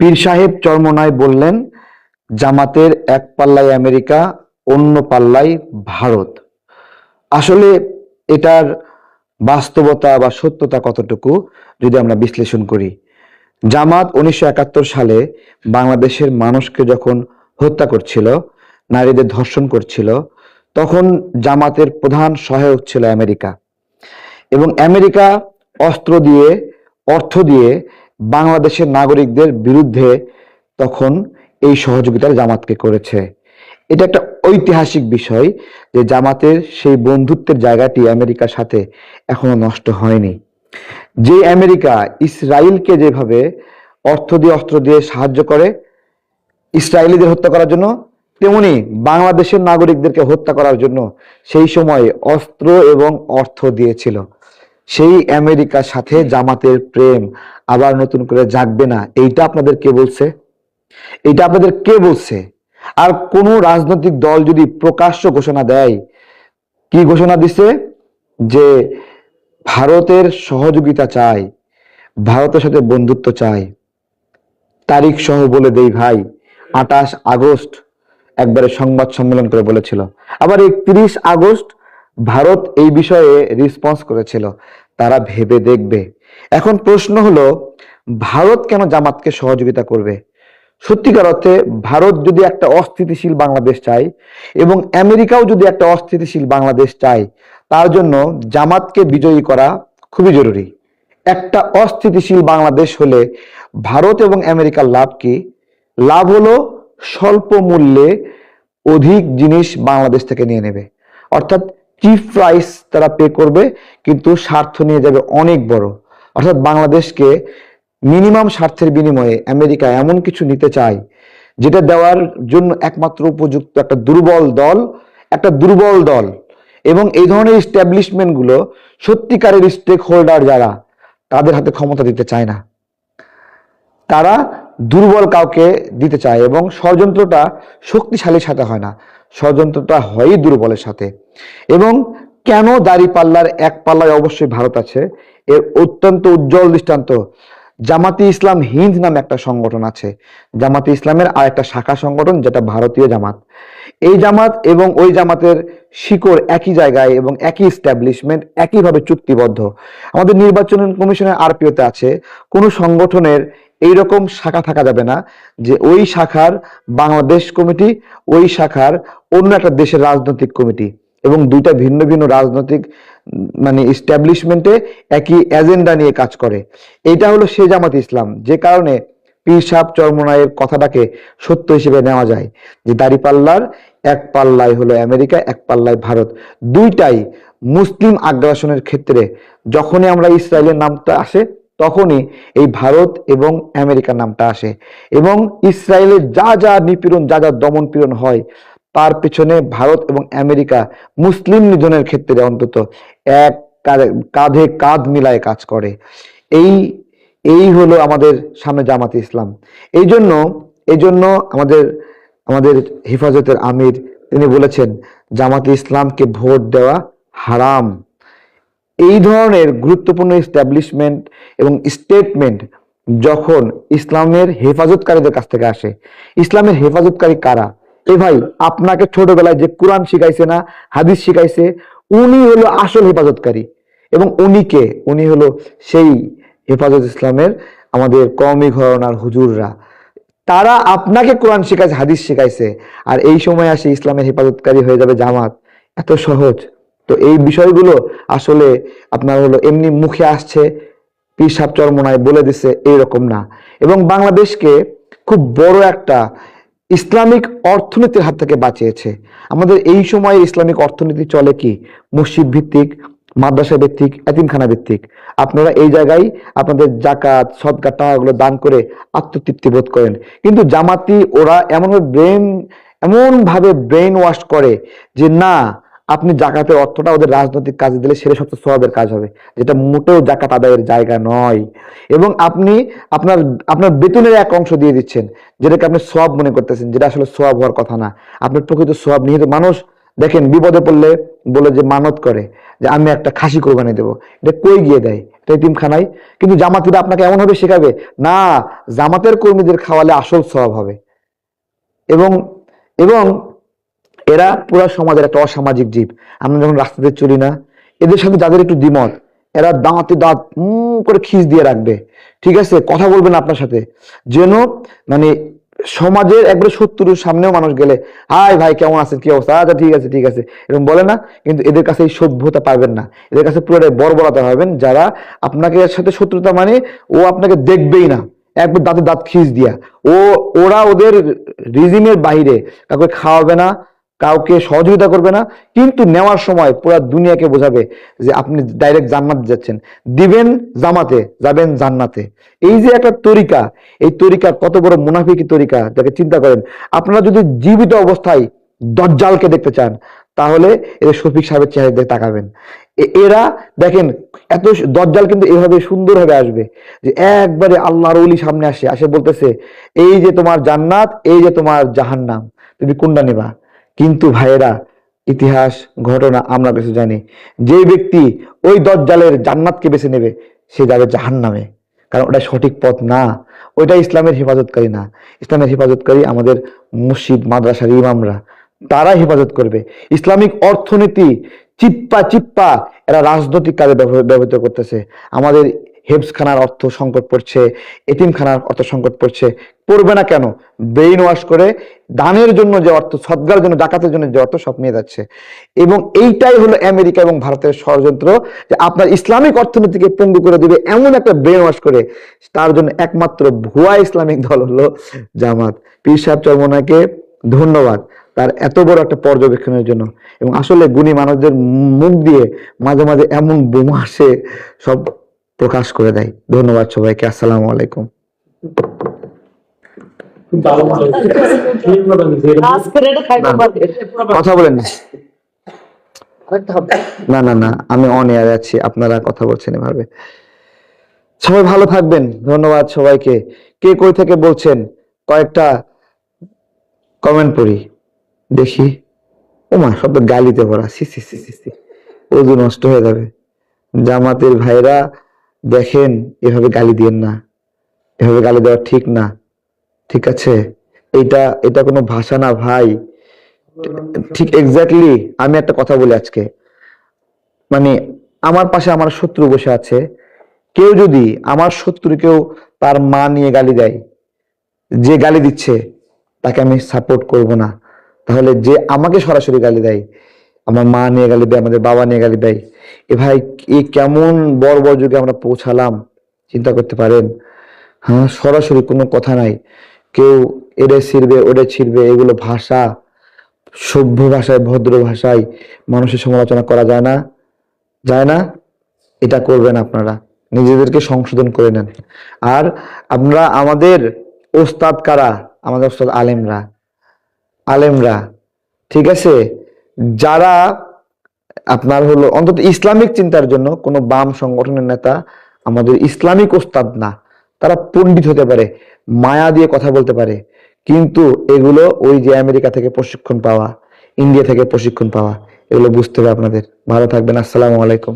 পীর সাহেব চরমোনাই বললেন, জামাতের এক পাল্লায় আমেরিকা, অন্য পাল্লায় ভারত। আসলে এটার বাস্তবতা বা সত্যতা কতটুকু যদি আমরা বিশ্লেষণ করি, জামাত 1971 সালে বাংলাদেশের মানুষকে যখন হত্যা করছিল, নারীদের ধর্ষণ করছিল, তখন জামাতের প্রধান সহায়ক ছিল আমেরিকা। এবং আমেরিকা অস্ত্র দিয়ে, অর্থ দিয়ে বাংলাদেশের নাগরিকদের বিরুদ্ধে তখন এই সহযোগিতা জামাতকে করেছে। এটা একটা ঐতিহাসিক বিষয় যে জামাতের সেই বন্ধুত্বের জায়গাটি আমেরিকার সাথে এখনো নষ্ট হয়নি। যে আমেরিকা ইসরায়েলকে যেভাবে অর্থ দিয়ে, অস্ত্র দিয়ে সাহায্য করে ইসরায়েলিদের হত্যা করার জন্য, তেমনি বাংলাদেশের নাগরিকদেরকে হত্যা করার জন্য সেই সময় অস্ত্র এবং অর্থ দিয়েছিল। সেই আমেরিকার সাথে জামাতের প্রেম আবার নতুন করে জাগবে না, এইটা আপনাদের কে বলছে? এইটা আপনাদের কে বলছে? আর কোন রাজনৈতিক দল যদি প্রকাশ্য ঘোষণা দেয়, কি ঘোষণা দিছে? যে ভারতের সহযোগিতা চায়, ভারতের সাথে বন্ধুত্ব চায়, তারিখ সহ বলে দেই ভাই, 28 আগস্ট একবারে সংবাদ সম্মেলন করে বলেছিল। আবার 31 আগস্ট ভারত এই বিষয়ে রেসপন্স করেছিল, তারা ভেবে দেখবে। এখন প্রশ্ন হলো, ভারত কেন জামাতকে সহযোগিতা করবে? সত্যিকার অর্থে ভারত যদি একটা অস্থিতিশীল বাংলাদেশ চায় এবং আমেরিকাও যদি একটা অস্থিতিশীল বাংলাদেশ চায়, তার জন্য জামাতকে বিজয়ী করা খুবই জরুরি। একটা অস্থিতিশীল বাংলাদেশ হলে ভারত এবং আমেরিকার লাভ কি? লাভ হলো স্বল্প মূল্যে অধিক জিনিস বাংলাদেশ থেকে নিয়ে নেবে, অর্থাৎ চিপ প্রাইস তারা পে করবে, কিন্তু স্বার্থ নিয়ে যাবে অনেক বড়। অর্থাৎ বাংলাদেশকে মিনিমাম স্বার্থের বিনিময়ে আমেরিকা এমন কিছু নিতে চায় যেটা দেওয়ার জন্য একমাত্র উপযুক্ত একটা দুর্বল দল এবং এই ধরনের ইস্টাবলিশমেন্ট গুলো সত্যিকারের স্টেক হোল্ডার যারা, তাদের হাতে ক্ষমতা দিতে চায় না। তারা দুর্বল কাউকে দিতে চায় এবং ষড়যন্ত্রটা শক্তিশালীর সাথে হয় না, ষড়যন্ত্রটা হয় দুর্বলের সাথে। এবং কেন দাঁড়িপাল্লার এক পাল্লায় অবশ্যই ভারত আছে, এর অত্যন্ত উজ্জ্বল দৃষ্টান্ত জামাতে ইসলাম হিন্দ নামে একটা সংগঠন আছে। জামাতে ইসলামের আর একটা শাখা সংগঠন যেটা ভারতীয় জামাত। এই জামাত এবং ওই জামাতের শিকড় একই জায়গায় এবং একই এস্টাবলিশমেন্ট, একইভাবে চুক্তিবদ্ধ। আমাদের নির্বাচন কমিশনের আরপিওতে আছে, কোন সংগঠনের এইরকম শাখা থাকা যাবে না যে ওই শাখার বাংলাদেশ কমিটি, ওই শাখার অন্য একটা দেশের রাজনৈতিক কমিটি, এবং দুইটা ভিন্ন ভিন্ন রাজনৈতিক মানে ইস্টাবলিশমেন্টে একই এজেন্ডা নিয়ে কাজ করে। এটা হলো সে জামাত ইসলাম, যে কারণে পীর সাহেব চরমোনাইয়ের কথাটাকে সত্য হিসেবে নেওয়া যায় যে দাঁড়িপাল্লার এক পাল্লায় হলো আমেরিকা, এক পাল্লায় ভারত। দুইটাই মুসলিম আগ্রাসনের ক্ষেত্রে যখনই আমরা ইসরায়েলের নামটা আসে, তখনই এই ভারত এবং আমেরিকার নামটা আসে। এবং ইসরায়েলের যা যা নিপীড়ন, যা যা দমন পীড়ন হয়, তার পেছনে ভারত এবং আমেরিকা মুসলিম নিধনের ক্ষেত্রে অন্তত এক কাঁধে কাঁধ মিলায় কাজ করে। এই এই হলো আমাদের সামনে জামাতে ইসলাম। এই জন্য আমাদের আমাদের হেফাজতের আমির তিনি বলেছেন, জামাতে ইসলামকে ভোট দেওয়া হারাম। এই ধরনের গুরুত্বপূর্ণ এস্টাবলিশমেন্ট এবং স্টেটমেন্ট যখন ইসলামের হেফাজতকারীদের কাছ থেকে আসে, ইসলামের হেফাজতকারী কারা? এ ভাই, আপনাকে ছোটবেলায় যে কোরআন শিখাইছে না, হাদিস শিখাইছে, উনি হলো আসল হেফাজতকারী। এবং উনি হলো সেই হেফাজত ইসলামের আমাদের কওমি ঘরানার হুজুররা। তারা আপনাকে কোরআন শিখাইছে, হাদিস শিখাইছে, আর এই সময় আসে ইসলামের হেফাজতকারী হয়ে যাবে জামাত। এত সহজ? তো এই বিষয়গুলো আসলে আপনার হলো এমনি মুখে আসছে, পীর সাহেব চরমোনাই বলে দিছে, এইরকম না। এবং বাংলাদেশকে খুব বড় একটা ইসলামিক অর্থনীতির হাত থেকে বাঁচিয়েছে। আমাদের এই সময়ে ইসলামিক অর্থনীতি চলে কি? মসজিদ ভিত্তিক, মাদ্রাসা ভিত্তিক, এতিমখানা ভিত্তিক। আপনারা এই জায়গায় আপনাদের জাকাত, সদকা টাকাগুলো দান করে আত্মতৃপ্তি বোধ করেন, কিন্তু জামাতি ওরা এমন ভাবে ব্রেন ওয়াশ করে যে না, আপনি জাকাতের অর্থটা ওদের রাজনৈতিক কাজে দিলে সেটা সবচেয়ে সওয়াবের কাজ হবে, যেটা মোটেও জাকাত আদায়ের জায়গা নয়। এবং আপনি আপনার আপনার বেতনের এক অংশ দিয়ে দিচ্ছেন, যেটাকে আপনি সওয়াব মনে করতেছেন, যেটা আসলে সওয়াব হওয়ার কথা না। আপনার প্রকৃত সওয়াব নিহিত। মানুষ দেখেন বিপদে পড়লে বলে যে মানত করে যে আমি একটা খাসি কোরবানি দেবো, এটা কই গিয়ে দেয়? এটা এতিমখানায়, কিন্তু জামাতিরা আপনাকে এমন ভাবে শেখাবে না, জামাতের কর্মীদের খাওয়ালে আসল সওয়াব হবে। এবং এবং এরা পুরো সমাজের একটা অসামাজিক জীব। আমরা যখন রাস্তাতে চলি না, এদের সাথে যাদের একটু দ্বিমত, এরা দাঁতে দাঁত করে খিস দিয়ে রাখবে, ঠিক আছে, কথা বলবে না আপনার সাথে, যেন মানে সমাজের একবারে শত্রুর সামনেও মানুষ গেলে, হাই ভাই কেমন আছেন, কি অবস্থা, আচ্ছা ঠিক আছে ঠিক আছে, এরকম বলে না। কিন্তু এদের কাছে এই সভ্যতা পাবেন না, এদের কাছে পুরোটাই বর্বরতা পাবেন। যারা আপনাকে এর সাথে শত্রুতা, মানে ও আপনাকে দেখবেই না, একবার দাঁতে দাঁত খিস দিয়া। ওরা ওদের রিজিমের বাইরে কাউকে খাওয়াবে না, কাউকে সহযোগিতা করবে না, কিন্তু নেওয়ার সময় পুরো দুনিয়াকে বোঝাবে যে আপনি ডাইরেক্ট জান্নাতে যাচ্ছেন, দিবেন জামাতে, যাবেন জান্নাতে। এই যে একটা তরিকা, এই তরিকা কত বড় মুনাফিকি তরিকা, যাকে চিন্তা করেন। আপনারা যদি জীবিত অবস্থায় দজ্জালকে দেখতে চান, তাহলে এদের শফিক সাহেবের চেহারা দিয়ে তাকাবেন। এরা দেখেন, এত দজ্জাল কিন্তু এভাবে সুন্দরভাবে আসবে যে একবারে আল্লাহর ওলি সামনে আসে বলতেছে, এই যে তোমার জান্নাত, এই যে তোমার জাহান্নাম, তুমি কোনটা নেবা? কিন্তু ভাইয়েরা, ইতিহাস ঘটনা আমরা কিছু জানি, যে ব্যক্তি ওই দজ্জালের জান্নাতকে বেছে নেবে, সে যাবে জাহান্নামে। কারণ ওটা সঠিক পথ না, ওইটা ইসলামের হেফাজতকারী না। ইসলামের হেফাজতকারী আমাদের মসজিদ মাদ্রাসার ইমামরা, তারা হেফাজত করবে। ইসলামিক অর্থনীতি চিপ্পা চিপ্পা এরা রাজনৈতিক কাজে ব্যবহৃত করতেছে। আমাদের হেফজখানার অর্থ সংকট পড়ছে, এতিমখানার অর্থ সংকট পড়ছে, পড়বে না কেন? ব্রেইন ওয়াশ করে দানের জন্য যে অর্থ, সদগার জন্য, ডাকাতের জন্য যে অর্থ, সব নিয়ে যাচ্ছে। এবং এইটাই হলো আমেরিকা এবং ভারতের ষড়যন্ত্র, যে আপনার ইসলামিক অর্থনীতিকে পঙ্গু করে দিবে এমন একটা ব্রেইন ওয়াশ করে। তার জন্য একমাত্র ভুয়া ইসলামিক দল হলো জামাত। পীর সাহেব চরমোনাইকে ধন্যবাদ তার এত বড় একটা পর্যবেক্ষণের জন্য। এবং আসলে গুণী মানুষদের মুখ দিয়ে মাঝে মাঝে এমন বোমা আসে, সব প্রকাশ করে দেয়। ধন্যবাদ সবাইকে, আসসালামু আলাইকুম। কথা বলেন না, না না, আমি অন এয়ার আছি, আপনারা কথা বলছেন এভাবে। সবাই ভালো থাকবেন, ধন্যবাদ সবাইকে। কে কই থেকে বলছেন কয়েকটা কমেন্ট পড়ি দেখি। ওমা, সব তো গালিতে ভরা, সি সি সি সি সি, ওজু নষ্ট হয়ে যাবে। জামাতের ভাইরা দেখেন, এভাবে গালি দিয়েন না, এভাবে গালি দেওয়া ঠিক না, ঠিক আছে? এটা কোনো ভাষা না ভাই। ঠিক এক্স্যাক্টলি। আমি একটা কথা বলি আজকে, মানে আমার পাশে আমার শত্রু বসে আছে, কেউ যদি আমার শত্রুকেও তার মা নিয়ে গালি দেয়, যে গালি দিচ্ছে তাকে আমি সাপোর্ট করব না। তাহলে যে আমাকে সরাসরি গালি দেয়, আমার মা নিয়ে গালি দেয়, আমাদের বাবা নিয়ে গালি দেয়, এ ভাই, এ কেমন বর্বর যুগে আমরা পৌঁছালাম, চিন্তা করতে পারেন? হ্যাঁ, সরাসরি কোনো কথা নাই, কেউ এড়ে ছিড়বে ওড়ে ছিড়বে, এগুলো ভাষা, সভ্য ভাষায়, ভদ্র ভাষায় মানুষের সমালোচনা করা যায় না, যায় না। এটা করবেন আপনারা, নিজেদেরকে সংশোধন করে নেন। আর আমরা, আমাদের ওস্তাদ কারা? আমাদের ওস্তাদ আলেমরা, আলেমরা, ঠিক আছে? যারা আপনার হলো অন্তত ইসলামিক চিন্তার জন্য, কোনো বাম সংগঠনের নেতা আমাদের ইসলামিক ওস্তাদ না। তারা পণ্ডিত হতে পারে, মায়া দিয়ে কথা বলতে পারে, কিন্তু এগুলো ওই যে আমেরিকা থেকে প্রশিক্ষণ পাওয়া, ইন্ডিয়া থেকে প্রশিক্ষণ পাওয়া, এগুলো বুঝতে হবে আপনাদের। ভালো থাকবেন, আসসালামু আলাইকুম।